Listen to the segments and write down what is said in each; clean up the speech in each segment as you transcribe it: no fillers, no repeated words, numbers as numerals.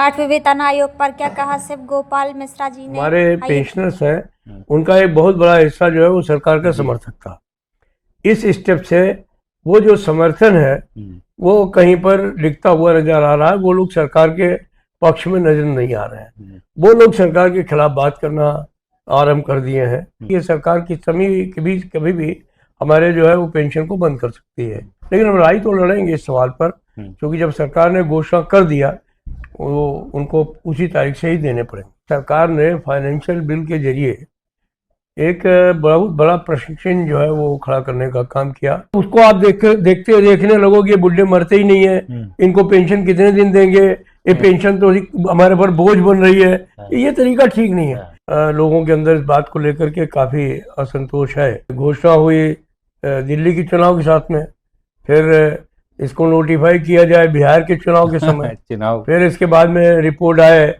आठवें वेतन आयोग पर क्या कहा शिव गोपाल मिश्रा जी ने? हमारे पेंशनर्स हैं, उनका एक बहुत बड़ा हिस्सा जो है वो सरकार का समर्थक था। इस स्टेप से वो जो समर्थन है वो कहीं पर लिखता हुआ नजर आ रहा है। वो लोग सरकार के पक्ष में नजर नहीं आ रहे हैं, वो लोग सरकार के खिलाफ बात करना आरंभ कर दिए हैं। ये सरकार की कभी भी हमारे जो है वो पेंशन को बंद कर सकती है। लेकिन हम लड़ाई तो लड़ेंगे इस सवाल पर, क्योंकि जब सरकार ने घोषणा कर दिया वो उनको उसी तारीख से ही देने पड़ेंगे। सरकार ने फाइनेंशियल बिल के जरिए एक बहुत बड़ा प्रशिक्षण जो है वो खड़ा करने का काम किया। उसको आप देखने लगोगे बुढ़े मरते ही नहीं है, इनको पेंशन कितने दिन देंगे, ये पेंशन तो हमारे पर बोझ बन रही है। ये तरीका ठीक नहीं है। लोगों के अंदर इस बात को लेकर के काफी असंतोष है। घोषणा हुई दिल्ली के चुनाव के साथ में, फिर इसको नोटिफाई किया जाए बिहार के चुनाव के समय फिर इसके बाद में रिपोर्ट आए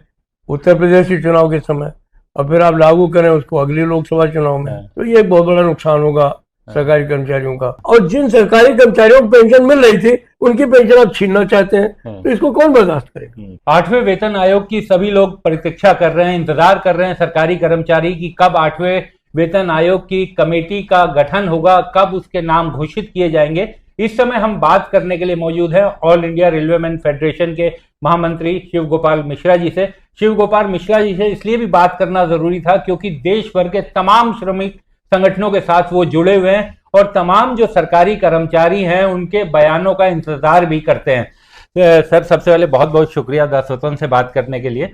उत्तर प्रदेश के चुनाव के समय, और फिर आप लागू करें उसको अगले लोकसभा चुनाव में, तो ये बहुत बड़ा नुकसान होगा सरकारी कर्मचारियों का। और जिन सरकारी कर्मचारियों को पेंशन मिल रही थी उनकी पेंशन आप छीनना चाहते हैं, तो इसको कौन बर्दाश्त करेगा। आठवें वेतन आयोग की सभी लोग प्रतीक्षा कर रहे हैं, इंतजार कर रहे हैं सरकारी कर्मचारी की कब आठवें वेतन आयोग की कमेटी का गठन होगा, कब उसके नाम घोषित किए जाएंगे। इस समय हम बात करने के लिए मौजूद हैं ऑल इंडिया रेलवेमैन फेडरेशन के महामंत्री शिव गोपाल मिश्रा जी से। शिव गोपाल मिश्रा जी से इसलिए भी बात करना जरूरी था क्योंकि देश भर के तमाम श्रमिक संगठनों के साथ वो जुड़े हुए हैं और तमाम जो सरकारी कर्मचारी हैं उनके बयानों का इंतजार भी करते हैं। सर, सबसे पहले बहुत बहुत शुक्रिया दासोतन से बात करने के लिए।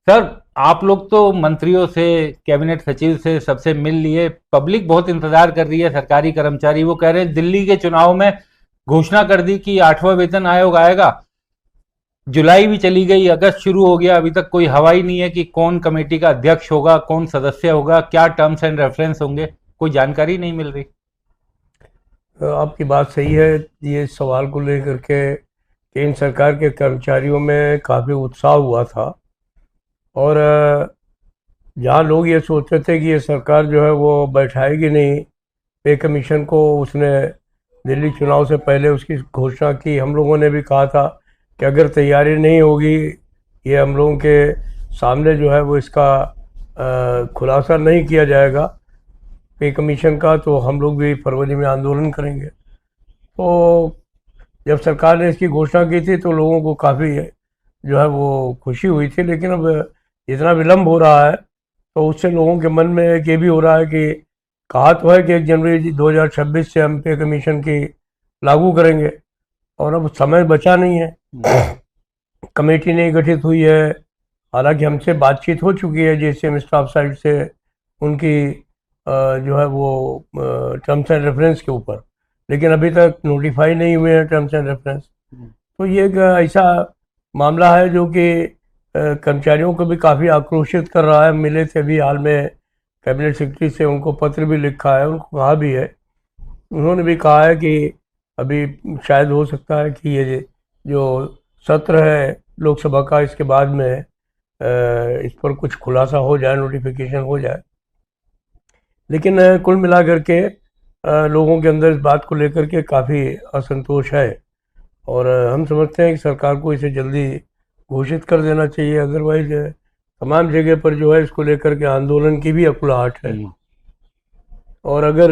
सर, आप लोग तो मंत्रियों से, कैबिनेट सचिव से सबसे मिल लिए, पब्लिक बहुत इंतजार कर रही है, सरकारी कर्मचारी वो कह रहे हैं दिल्ली के चुनाव में घोषणा कर दी कि आठवां वेतन आयोग आएगा। जुलाई भी चली गई, अगस्त शुरू हो गया, अभी तक कोई हवा ही नहीं है कि कौन कमेटी का अध्यक्ष होगा, कौन सदस्य होगा, क्या टर्म्स एंड रेफरेंस होंगे, कोई जानकारी नहीं मिल रही। आपकी बात सही है। ये सवाल को लेकर के केंद्र सरकार के कर्मचारियों में काफ़ी उत्साह हुआ था, और जहाँ लोग ये सोचते थे कि ये सरकार जो है वो बैठाएगी नहीं पे कमीशन को, उसने दिल्ली चुनाव से पहले उसकी घोषणा की। हम लोगों ने भी कहा था कि अगर तैयारी नहीं होगी, ये हम लोगों के सामने जो है वो इसका खुलासा नहीं किया जाएगा पे कमीशन का, तो हम लोग भी फरवरी में आंदोलन करेंगे। तो जब सरकार ने इसकी घोषणा की थी तो लोगों को काफ़ी जो है वो खुशी हुई थी, लेकिन अब इतना विलम्ब हो रहा है तो उससे लोगों के मन में ये भी हो रहा है कि कहा तो है कि 1 जनवरी 2026 से हम पे कमीशन की लागू करेंगे, और अब समय बचा नहीं है। कमेटी नहीं गठित हुई है, हालांकि हमसे बातचीत हो चुकी है जेसीएम स्टाफ साइड से उनकी जो है वो टर्म्स एंड रेफरेंस के ऊपर, लेकिन अभी तक नोटिफाई नहीं हुए हैं टर्म्स एंड रेफरेंस। तो ये एक ऐसा मामला है जो कि कर्मचारियों को भी काफ़ी आक्रोशित कर रहा है। मिले थे भी हाल में कैबिनेट सेक्रेटरी से, उनको पत्र भी लिखा है, उनको कहा भी है, उन्होंने भी कहा है कि अभी शायद हो सकता है कि ये जो सत्र है लोकसभा का, इसके बाद में इस पर कुछ खुलासा हो जाए, नोटिफिकेशन हो जाए। लेकिन कुल मिलाकर के लोगों के अंदर इस बात को लेकर के काफ़ी असंतोष है, और हम समझते हैं कि सरकार को इसे जल्दी घोषित कर देना चाहिए। अदरवाइज तमाम जगह पर जो है इसको लेकर के आंदोलन की भी अकुलाहट है। और अगर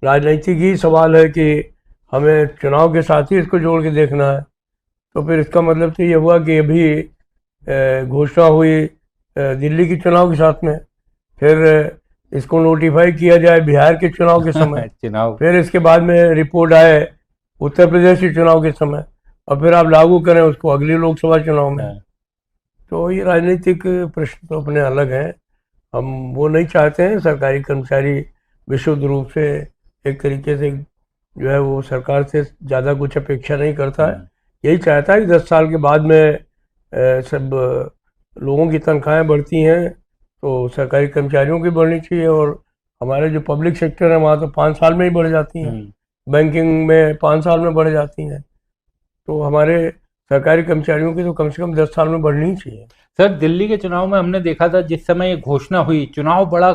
राजनीतिक ही सवाल है कि हमें चुनाव के साथ ही इसको जोड़ के देखना है, तो फिर इसका मतलब तो ये हुआ कि अभी घोषणा हुई दिल्ली के चुनाव के साथ में, फिर इसको नोटिफाई किया जाए बिहार के चुनाव के समय फिर इसके बाद में रिपोर्ट आए उत्तर प्रदेश के चुनाव के समय, और फिर आप लागू करें उसको अगले लोकसभा चुनाव में। तो ये राजनीतिक प्रश्न तो अपने अलग हैं, हम वो नहीं चाहते हैं। सरकारी कर्मचारी विशुद्ध रूप से एक तरीके से जो है वो सरकार से ज़्यादा कुछ अपेक्षा नहीं करता है, यही चाहता है कि 10 साल के बाद में सब लोगों की तनख्वाहें बढ़ती हैं तो सरकारी कर्मचारियों की बढ़नी चाहिए, और हमारे जो पब्लिक सेक्टर है वहाँ तो 5 साल में ही बढ़ जाती हैं, बैंकिंग में 5 साल में बढ़ जाती हैं, तो हमारे सरकारी कर्मचारियों की तो कम से कम 10 साल में बढ़नी ही चाहिए। सर, दिल्ली के चुनाव में हमने देखा था जिस समय ये घोषणा हुई, चुनाव बड़ा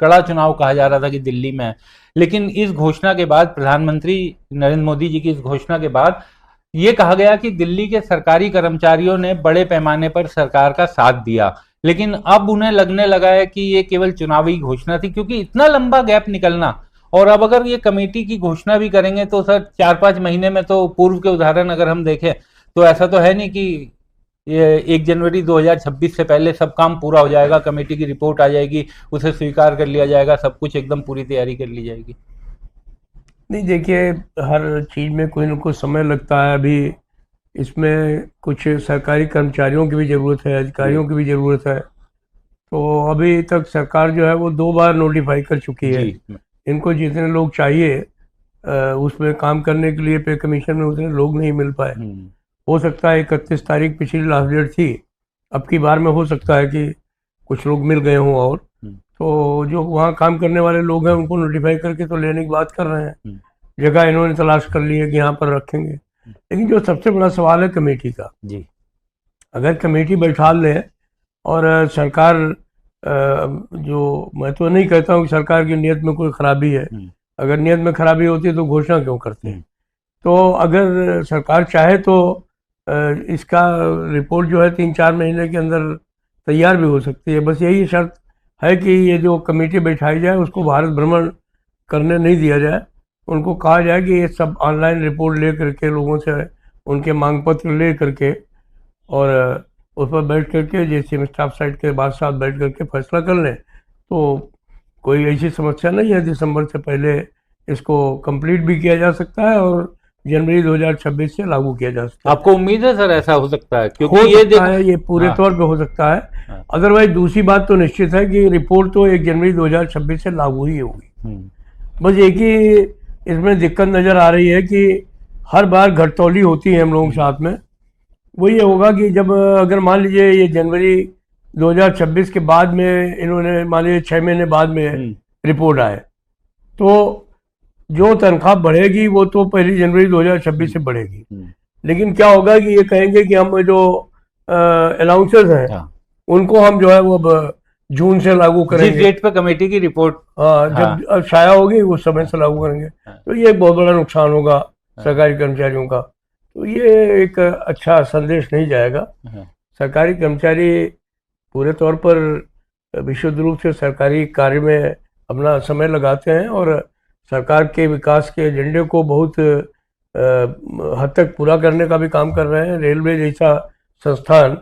कड़ा चुनाव कहा जा रहा था कि दिल्ली में है, लेकिन इस घोषणा के बाद, प्रधानमंत्री नरेंद्र मोदी जी की इस घोषणा के बाद ये कहा गया कि दिल्ली के सरकारी कर्मचारियों ने बड़े पैमाने पर सरकार का साथ दिया, लेकिन अब उन्हें लगने लगा है कि ये केवल चुनावी घोषणा थी, क्योंकि इतना लंबा गैप निकलना, और अब अगर ये कमेटी की घोषणा भी करेंगे तो सर 4-5 महीने में, तो पूर्व के उदाहरण अगर हम देखें तो ऐसा तो है नहीं कि ये 1 जनवरी 2026 से पहले सब काम पूरा हो जाएगा, कमेटी की रिपोर्ट आ जाएगी, उसे स्वीकार कर लिया जाएगा, सब कुछ एकदम पूरी तैयारी कर ली जाएगी। नहीं, देखिए, हर चीज़ में कोई ना कोई समय लगता है। अभी इसमें कुछ सरकारी कर्मचारियों की भी ज़रूरत है, अधिकारियों की भी ज़रूरत है। तो अभी तक सरकार जो है वो 2 बार नोटिफाई कर चुकी है। जी। इनको जितने लोग चाहिए उसमें काम करने के लिए पे कमीशन में उतने लोग नहीं मिल पाए। हो सकता है 31 तारीख पिछली लास्ट डेट थी, अब की बार में हो सकता है कि कुछ लोग मिल गए हों। और तो जो वहाँ काम करने वाले लोग हैं उनको नोटिफाई करके तो लेने की बात कर रहे हैं। जगह इन्होंने तलाश कर ली है कि यहाँ पर रखेंगे। लेकिन जो सबसे बड़ा सवाल है कमेटी का जी, अगर कमेटी बैठा लें और सरकार जो, मैं तो नहीं कहता हूँ कि सरकार की नीयत में कोई खराबी है, अगर नीयत में खराबी होती है तो घोषणा क्यों करते हैं। तो अगर सरकार चाहे तो इसका रिपोर्ट जो है 3-4 महीने के अंदर तैयार भी हो सकती है। बस यही शर्त है कि ये जो कमेटी बैठाई जाए उसको भारत भ्रमण करने नहीं दिया जाए। उनको कहा जाए कि ये सब ऑनलाइन रिपोर्ट ले करके लोगों से उनके मांग पत्र ले करके और उस पर बैठ करके जैसे स्टाफ साइड के बाद साथ बैठ करके फैसला कर लें, तो कोई ऐसी समस्या नहीं है। दिसंबर से पहले इसको कंप्लीट भी किया जा सकता है और जनवरी 2026 से लागू किया जा सकता है। आपको उम्मीद है सर ऐसा हो सकता है? क्योंकि हो ये सकता है, ये पूरे तौर पे हो सकता है। अदरवाइज दूसरी बात तो निश्चित है कि रिपोर्ट तो 1 जनवरी 2026 से लागू ही होगी। बस एक ही इसमें दिक्कत नज़र आ रही है कि हर बार घटतौली होती है हम लोगों के साथ में। वो ये होगा कि जब अगर मान लीजिए ये जनवरी 2026 के बाद में इन्होंने मान लीजिए 6 महीने बाद में रिपोर्ट आए, तो जो तनख्वाह बढ़ेगी वो तो 1 जनवरी 2026 से बढ़ेगी। लेकिन क्या होगा कि ये कहेंगे कि हम जो अलाउंसेस हैं उनको हम जो है वो अब जून से लागू करेंगे। जिस डेट पे कमेटी की रिपोर्ट जब शाया होगी उस समय से लागू करेंगे। तो ये एक बहुत बड़ा नुकसान होगा सरकारी कर्मचारियों का। तो ये एक अच्छा संदेश नहीं जाएगा। सरकारी कर्मचारी पूरे तौर पर विशुद्ध रूप से सरकारी कार्य में अपना समय लगाते हैं और सरकार के विकास के एजेंडे को बहुत हद तक पूरा करने का भी काम कर रहे हैं। रेलवे जैसा संस्थान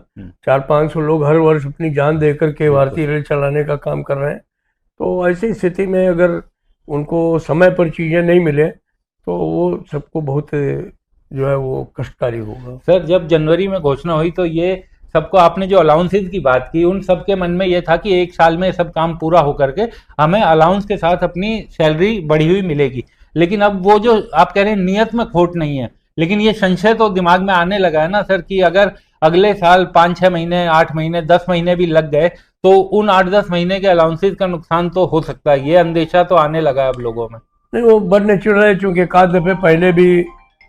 400-500 लोग हर वर्ष अपनी जान दे करके भारतीय रेल चलाने का काम कर रहे हैं। तो ऐसी स्थिति में अगर उनको समय पर चीज़ें नहीं मिले तो वो सबको बहुत जो है वो कष्टकारी होगा। सर, जब जनवरी में घोषणा हुई तो ये सबको, आपने जो अलाउंसेस की बात की, उन सबके मन में ये था कि 1 साल में सब काम पूरा होकर के हमें अलाउंस के साथ अपनी सैलरी बढ़ी हुई मिलेगी। लेकिन अब वो जो आप कह रहे हैं नियत में खोट नहीं है, लेकिन ये संशय तो दिमाग में आने लगा है ना सर कि अगर अगले साल 5-6 महीने, 8 महीने, 10 महीने भी लग गए तो उन 8-10 महीने के अलाउंसेस का नुकसान तो हो सकता है। ये अंदेशा तो आने लगा है अब लोगों में। नहीं, वो बड़ नेचुरल है, चूँकि एक आध दफ़े पहले भी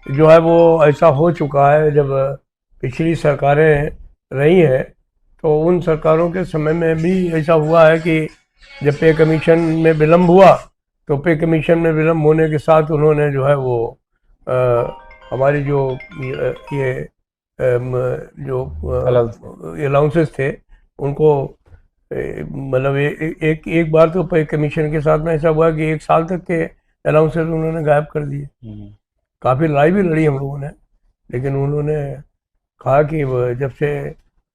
जो है वो ऐसा हो चुका है। जब पिछली सरकारें रही हैं तो उन सरकारों के समय में भी ऐसा हुआ है कि जब पे कमीशन में विलम्ब हुआ तो पे कमीशन में विलम्ब होने के साथ उन्होंने जो है वो हमारी जो ये जो अलाउंसेस थे उनको मतलब एक बार तो पे कमीशन के साथ में ऐसा हुआ कि 1 साल तक के अलाउंसेस उन्होंने गायब कर दिए। काफ़ी लड़ाई भी लड़ी हम लोगों ने, लेकिन उन्होंने कहा कि जब से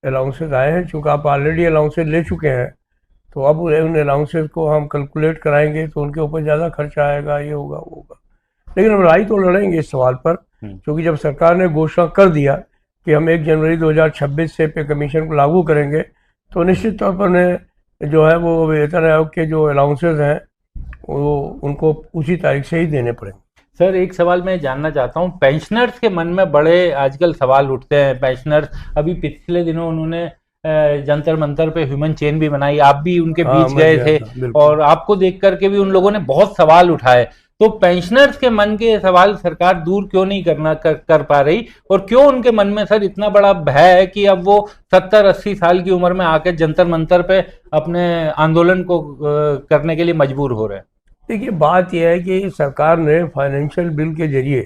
अलाउंसेस आए हैं, चूँकि आप ऑलरेडी अलाउंसेस ले चुके हैं, तो अब उन अलाउंसेस को हम कैलकुलेट कराएंगे तो उनके ऊपर ज़्यादा खर्चा आएगा, ये होगा वो होगा। लेकिन हम लड़ाई तो लड़ेंगे इस सवाल पर, क्योंकि जब सरकार ने घोषणा कर दिया कि हम 1 जनवरी 2026 से पे कमीशन को लागू करेंगे, तो निश्चित तौर पर जो है वो वेतन आयोग के जो अलाउंसेस हैं वो उनको उसी तारीख से ही देने पड़ेंगे। सर, एक सवाल मैं जानना चाहता हूँ, पेंशनर्स के मन में बड़े आजकल सवाल उठते हैं। पेंशनर्स, अभी पिछले दिनों उन्होंने जंतर मंतर पे ह्यूमन चेन भी बनाई, आप भी उनके बीच गए थे और आपको देख करके भी उन लोगों ने बहुत सवाल उठाए। तो पेंशनर्स के मन के सवाल सरकार दूर क्यों नहीं कर पा रही, और क्यों उनके मन में सर इतना बड़ा भय है कि अब वो 70-80 साल की उम्र में आकर जंतर मंतर पे अपने आंदोलन को करने के लिए मजबूर हो रहे हैं? देखिए, बात यह है कि सरकार ने फाइनेंशियल बिल के जरिए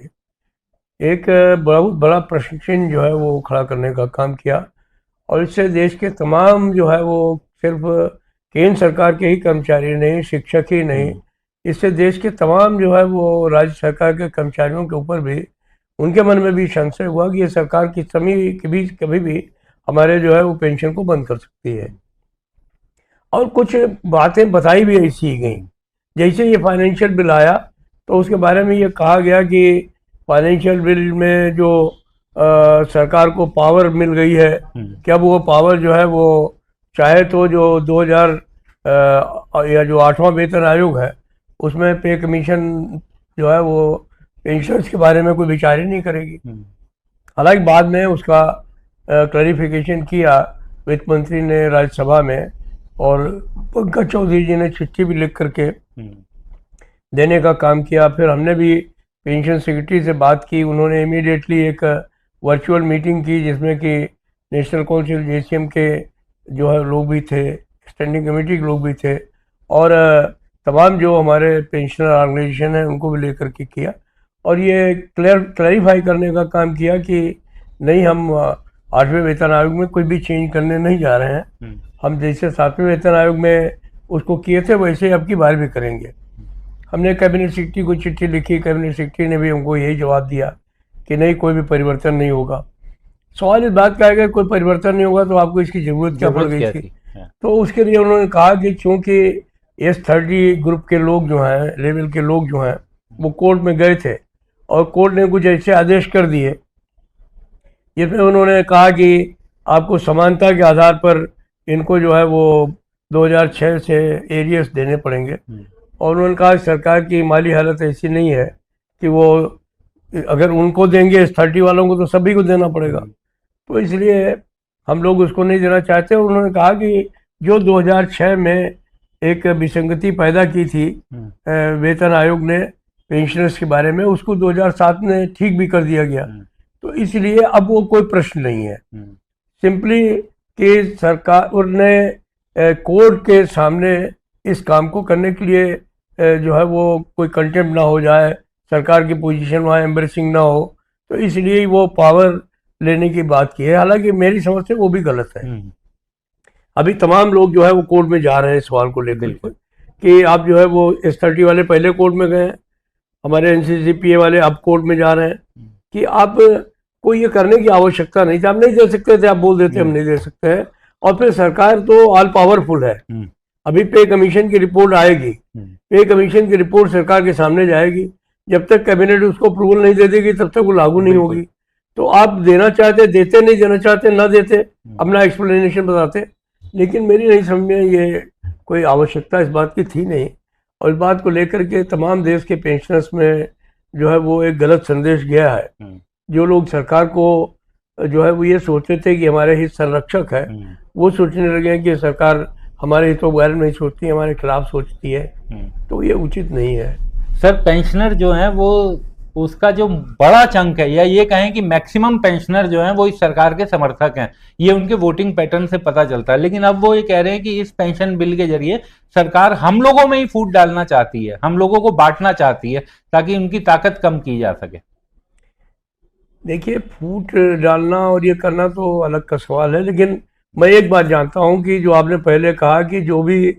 एक बहुत बड़ा प्रश्न चिन्ह जो है वो खड़ा करने का काम किया, और इससे देश के तमाम जो है वो सिर्फ केंद्र सरकार के ही कर्मचारी नहीं, शिक्षक ही नहीं, इससे देश के तमाम जो है वो राज्य सरकार के कर्मचारियों के ऊपर भी, उनके मन में भी संशय हुआ कि ये सरकार किस समय कभी भी हमारे जो है वो पेंशन को बंद कर सकती है। और कुछ बातें बताई भी ऐसी गई, जैसे ये फाइनेंशियल बिल आया तो उसके बारे में ये कहा गया कि फाइनेंशियल बिल में जो सरकार को पावर मिल गई है कि अब वो पावर जो है वो चाहे तो जो 2000 या जो 8वां वेतन आयोग है उसमें पे कमीशन जो है वो पेंशनर्स के बारे में कोई विचार ही नहीं करेगी। हालांकि बाद में उसका क्लैरिफिकेशन किया वित्त मंत्री ने राज्यसभा में, और पंकज चौधरी जी ने चिट्ठी भी लिख करके देने का काम किया। फिर हमने भी पेंशन सेक्रेटरी से बात की, उन्होंने इमीडिएटली एक वर्चुअल मीटिंग की जिसमें कि नेशनल काउंसिल JCM के जो है लोग भी थे, स्टैंडिंग कमेटी के लोग भी थे, और तमाम जो हमारे पेंशनर ऑर्गेनाइजेशन है उनको भी लेकर के किया, और ये क्लैरिफाई करने का काम किया कि नहीं, हम 8वें वेतन आयोग में कोई भी चेंज करने नहीं जा रहे हैं। हम जैसे 7वें वेतन आयोग में उसको किए थे वैसे अब की बार भी करेंगे। हमने कैबिनेट सेक्रेटरी को चिट्ठी लिखी, कैबिनेट सेक्रेटरी ने भी हमको यही जवाब दिया कि नहीं, कोई भी परिवर्तन नहीं होगा। सवाल इस बात का है कि कोई परिवर्तन नहीं होगा तो आपको इसकी जरूरत क्या पड़ गई थी? तो उसके लिए उन्होंने कहा कि चूंकि S30 ग्रुप के लोग जो हैं, लेवल के लोग जो हैं, वो कोर्ट में गए थे और कोर्ट ने कुछ ऐसे आदेश कर दिए जिसमें उन्होंने कहा कि आपको समानता के आधार पर इनको जो है वो 2006 से एरियर्स देने पड़ेंगे, और उन्होंने कहा सरकार की माली हालत ऐसी नहीं है कि वो अगर उनको देंगे S30 वालों को तो सभी को देना पड़ेगा, तो इसलिए हम लोग उसको नहीं देना चाहते। और उन्होंने कहा कि जो 2006 में एक विसंगति पैदा की थी वेतन आयोग ने पेंशनर्स के बारे में, उसको 2007 में ठीक भी कर दिया गया, तो इसलिए अब वो कोई प्रश्न नहीं है। सिंपली कि सरकार ने कोर्ट के सामने इस काम को करने के लिए जो है वो कोई कंटेम्प्ट ना हो जाए, सरकार की पोजीशन वहाँ एम्बेरसिंग ना हो, तो इसलिए वो पावर लेने की बात की है। हालांकि मेरी समझ से वो भी गलत है। अभी तमाम लोग जो है वो कोर्ट में जा रहे हैं सवाल को लेकर कि आप जो है वो S30 वाले पहले कोर्ट में गए हैं, हमारे NCCPA वाले अब कोर्ट में जा रहे हैं कि आप को ये करने की आवश्यकता नहीं थी, आप नहीं दे सकते थे, आप बोल देते हम नहीं दे सकते हैं। और फिर सरकार तो ऑल पावरफुल है। अभी पे कमीशन की रिपोर्ट आएगी, पे कमीशन की रिपोर्ट सरकार के सामने जाएगी, जब तक कैबिनेट उसको अप्रूवल नहीं दे देगी तब तक वो लागू नहीं होगी। तो आप देना चाहते देते, नहीं देना चाहते ना देते, अपना एक्सप्लेनेशन बताते, लेकिन मेरी नहीं समझ में ये कोई आवश्यकता इस बात की थी नहीं। और इस बात को लेकर के तमाम देश के पेंशनर्स में जो है वो एक गलत संदेश गया है। जो लोग सरकार को जो है वो ये सोचते थे कि हमारे हित संरक्षक है, वो सोचने लगे हैं कि सरकार हमारे हितों के बारे में नहीं सोचती, हमारे खिलाफ सोचती है, तो ये उचित नहीं है। सर, पेंशनर जो है वो उसका जो बड़ा चंक है, या ये कहें कि मैक्सिमम पेंशनर जो हैं वो इस सरकार के समर्थक हैं, ये उनके वोटिंग पैटर्न से पता चलता है। लेकिन अब वो ये कह रहे हैं कि इस पेंशन बिल के जरिए सरकार हम लोगों में ही फूट डालना चाहती है, हम लोगों को बांटना चाहती है ताकि उनकी ताकत कम की जा सके। देखिए, फूट डालना और ये करना तो अलग का सवाल है, लेकिन मैं एक बात जानता हूँ कि जो आपने पहले कहा कि जो भी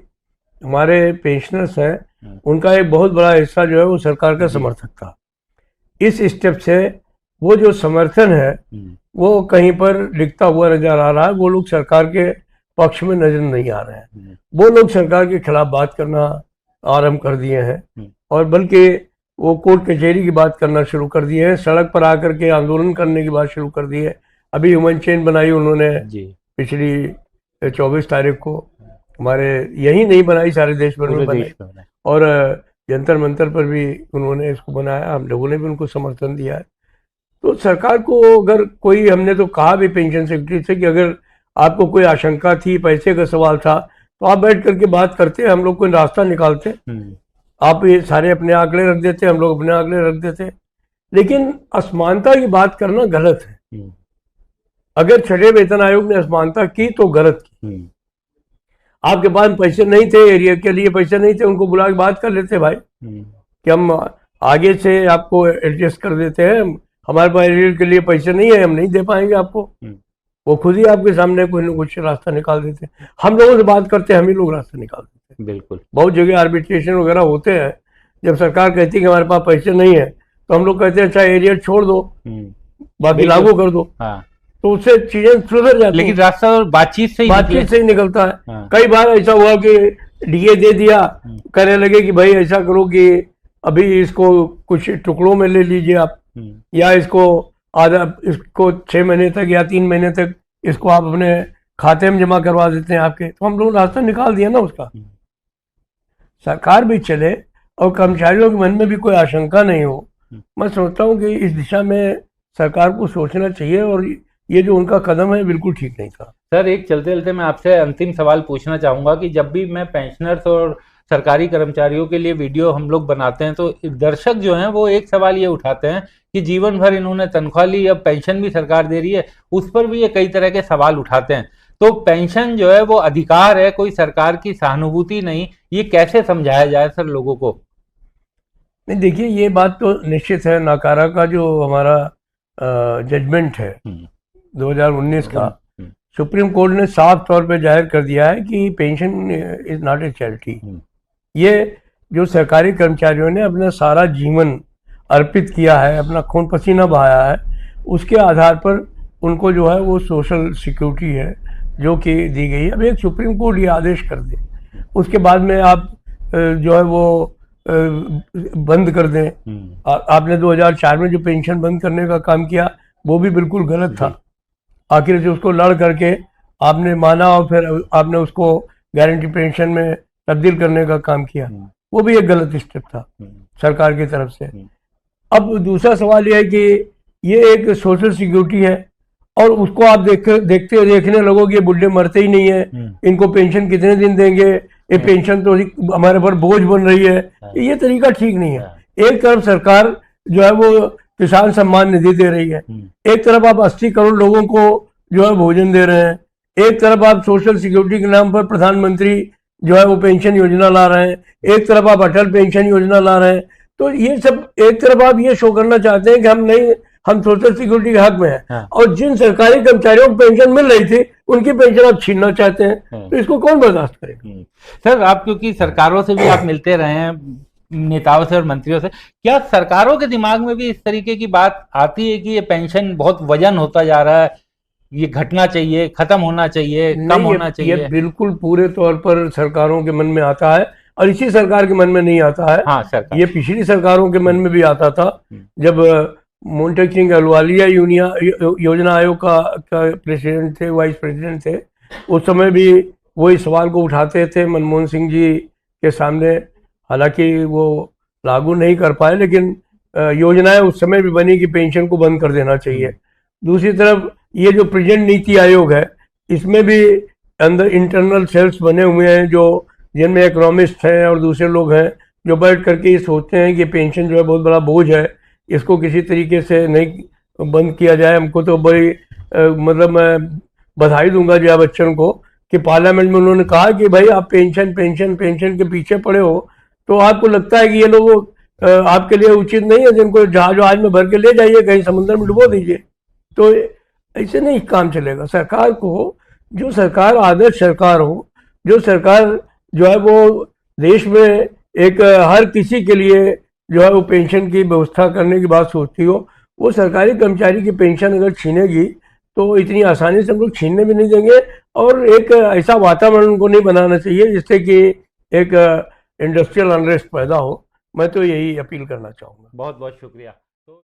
हमारे पेंशनर्स हैं उनका एक बहुत बड़ा हिस्सा जो है वो सरकार का समर्थक था। इस स्टेप से वो जो समर्थन है वो कहीं पर लिखता हुआ नजर आ रहा है। वो लोग सरकार के पक्ष में नजर नहीं आ रहे हैं, वो लोग सरकार के खिलाफ बात करना आरंभ कर दिए हैं, और बल्कि वो कोर्ट कचहरी की बात करना शुरू कर दिए हैं, सड़क पर आकर के आंदोलन करने की बात शुरू कर दी है। अभी ह्यूमन चेन बनाई उन्होंने पिछली 24 तारीख को, हमारे यही नहीं बनाई, सारे देश भर में बनाई, और जंतर मंतर पर भी उन्होंने इसको बनाया, हम लोगों ने भी उनको समर्थन दिया है। तो सरकार को अगर कोई, हमने तो कहा भी पेंशन सेक्रेटरी से कि अगर आपको कोई आशंका थी, पैसे का सवाल था, तो आप बैठ करके बात करते, हम लोग कोई रास्ता निकालते। आप ये सारे अपने आंकड़े रख देते, हम लोग अपने आंकड़े रख देते, लेकिन असमानता की बात करना गलत है। अगर 6वें वेतन आयोग ने असमानता की तो गलत की। आपके पास पैसे नहीं थे, एरिया के लिए पैसे नहीं थे, उनको बुला के बात कर लेते भाई कि हम आगे से आपको एडजस्ट कर देते हैं, हमारे पास एरियर के लिए पैसे नहीं है, हम नहीं दे पाएंगे आपको। वो खुद ही आपके सामने कोई ना कुछ रास्ता निकाल देते हैं। हम लोगों से बात करते हैं, हम ही लोग रास्ता निकाल देते हैं। बिल्कुल, बहुत जगह आर्बिट्रेशन वगैरह होते हैं, जब सरकार कहती है कि हमारे पास पैसे नहीं है तो हम लोग कहते हैं अच्छा एरियर छोड़ दो, बाकी लागू कर दो। हाँ, तो उससे चीजें सुधर जाती हैं। लेकिन रास्ता और बातचीत से ही निकलता है। हाँ। कई बार ऐसा हुआ कि डीए दे दिया, कहने लगे कि भाई ऐसा करो कि अभी इसको कुछ टुकड़ों में ले लीजिए आप, या इसको इसको 6 महीने तक या 3 महीने तक इसको आप अपने खाते में जमा करवा देते हैं आपके। तो हम लोग रास्ता निकाल दिया ना उसका। सरकार भी चले और कर्मचारियों के मन में भी कोई आशंका नहीं हो। मैं सोचता हूँ कि इस दिशा में सरकार को सोचना चाहिए, और ये जो उनका कदम है बिल्कुल ठीक नहीं था। सर, एक चलते चलते मैं आपसे अंतिम सवाल पूछना चाहूंगा कि जब भी मैं पेंशनर्स और सरकारी कर्मचारियों के लिए वीडियो हम लोग बनाते हैं तो दर्शक जो हैं वो एक सवाल ये उठाते हैं कि जीवन भर इन्होंने तनख्वाह ली, अब पेंशन भी सरकार दे रही है, उस पर भी ये कई तरह के सवाल उठाते हैं। तो पेंशन जो है वो अधिकार है, कोई सरकार की सहानुभूति नहीं, ये कैसे समझाया जाए सर लोगों को? नहीं, देखिए ये बात तो निश्चित है, नाकारा का जो हमारा जजमेंट है 2019 का, सुप्रीम कोर्ट ने साफ तौर पे जाहिर कर दिया है कि pension is not a charity. ये जो सरकारी कर्मचारियों ने अपना सारा जीवन अर्पित किया है, अपना खून पसीना बहाया है, उसके आधार पर उनको जो है वो सोशल सिक्योरिटी है जो कि दी गई है। अब एक सुप्रीम कोर्ट ये आदेश कर दे, उसके बाद में आप जो है वो बंद कर दें। आपने 2004 में जो पेंशन बंद करने का काम किया वो भी बिल्कुल गलत था। आखिर से उसको लड़ करके आपने माना और फिर आपने उसको गारंटी पेंशन में तब्दील करने का काम किया, वो भी एक गलत स्टेप था सरकार की तरफ से। अब दूसरा सवाल यह है कि ये एक सोशल सिक्योरिटी है और उसको आप देखने लगोगे, बुढ़े मरते ही नहीं है, इनको पेंशन कितने दिन देंगे, ये पेंशन तो हमारे पर बोझ बन रही है। ये तरीका ठीक नहीं है। एक तरफ सरकार जो है वो किसान सम्मान निधि दे रही है, एक तरफ आप 80 करोड़ लोगों को जो है भोजन दे रहे हैं, एक तरफ आप सोशल सिक्योरिटी के नाम पर प्रधानमंत्री जो है वो पेंशन योजना ला रहे हैं, एक तरफ आप अटल पेंशन योजना ला रहे हैं। तो ये सब एक तरफ आप ये शो करना चाहते हैं कि हम सोशल सिक्योरिटी के हक में हैं। हाँ। और जिन सरकारी कर्मचारियों को पेंशन मिल रही थी उनकी पेंशन आप छीनना चाहते हैं। हाँ। तो इसको कौन बर्दाश्त करेगा? सर, आप क्योंकि सरकारों से भी आप मिलते रहे हैं, नेताओं से और मंत्रियों से, क्या सरकारों के दिमाग में भी इस तरीके की बात आती है कि ये पेंशन बहुत वजन होता जा रहा है, ये घटना चाहिए, खत्म होना चाहिए, कम होना चाहिए? ये बिल्कुल पूरे तौर पर सरकारों के मन में आता है और इसी सरकार के मन में नहीं आता है। हाँ, सरकार। ये पिछली सरकारों के मन में भी आता था। जब मोन्टेक सिंह अहलुवालिया योजना आयोग का प्रेसिडेंट थे, वाइस प्रेसिडेंट थे, उस समय भी वही सवाल को उठाते थे मनमोहन सिंह जी के सामने। हालांकि वो लागू नहीं कर पाए, लेकिन योजनाएं उस समय भी बनी कि पेंशन को बंद कर देना चाहिए। दूसरी तरफ ये जो प्रेजेंट नीति आयोग है, इसमें भी अंदर इंटरनल सेल्स बने हुए हैं जो जिनमें इकोनॉमिस्ट हैं और दूसरे लोग हैं जो बैठ करके ये सोचते हैं कि पेंशन जो है बहुत बड़ा बोझ है, इसको किसी तरीके से नहीं बंद किया जाए। हमको तो बड़ी मतलब मैं बधाई दूंगा जया बच्चन को कि पार्लियामेंट में उन्होंने कहा कि भाई आप पेंशन पेंशन पेंशन के पीछे पड़े हो, तो आपको लगता है कि ये लोग आपके लिए उचित नहीं है, जिनको जहाज में भर के ले जाइए, कहीं समुद्र में डुबो दीजिए। तो ऐसे नहीं काम चलेगा। सरकार को, जो सरकार आदर्श सरकार हो, जो सरकार जो है वो देश में एक हर किसी के लिए जो है वो पेंशन की व्यवस्था करने की बात सोचती हो, वो सरकारी कर्मचारी की पेंशन अगर छीनेगी तो इतनी आसानी से हम लोग छीनने भी नहीं देंगे। और एक ऐसा वातावरण उनको नहीं बनाना चाहिए जिससे कि एक इंडस्ट्रियल अनरेस्ट पैदा हो। मैं तो यही अपील करना चाहूँगा। बहुत बहुत शुक्रिया।